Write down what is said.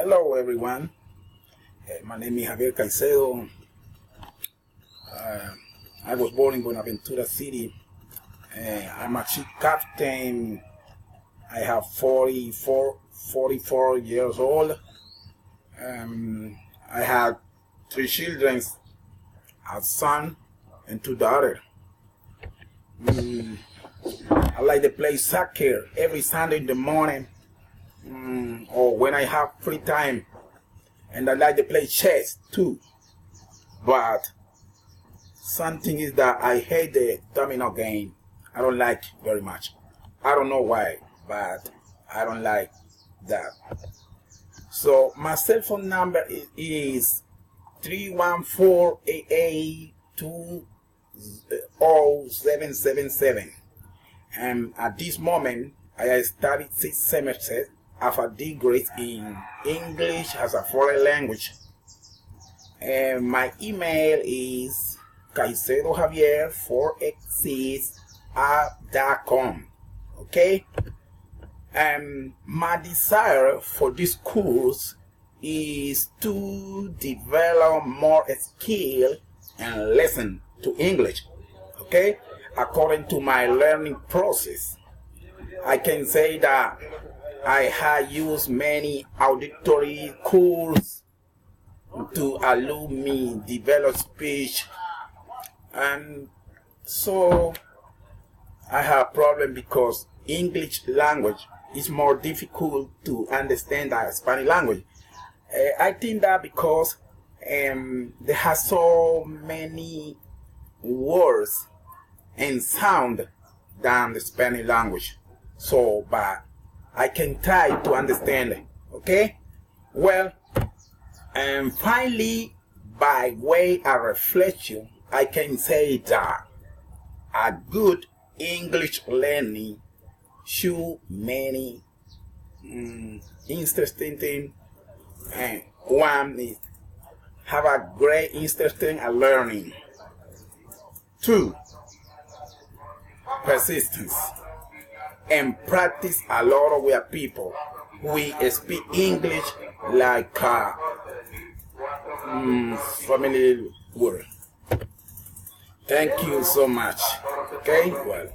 Hello everyone, my name is Javier Caicedo. I was born in Buenaventura City. I'm a ship captain. I have 44 years old. I have 3 children, a son and 2 daughters. I like to play soccer every Sunday in the morning, or when I have free time, and I like to play chess too. But something is that I hate the domino game. I don't like it very much. I don't know why, but I don't like that. So my cell phone number is 314-88-20777. And at this moment, I studied 6 semesters of a degree in English as a foreign language. And my email is caicedojavier486@.com. Okay? And my desire for this course is to develop more skill and lesson to English. Okay? According to my learning process, I can say that I have used many auditory courses to allow me develop speech, and so I have a problem because English language is more difficult to understand than Spanish language. I think that because there are so many words and sound than the Spanish language. So, but I can try to understand it. Okay? Well, and finally, by way of reflection, I can say that a good English learning should many interesting things, and one is have a great interesting learning. 2, persistence, and practice a lot of with people. We speak English like a family word. Thank you so much. Okay, well.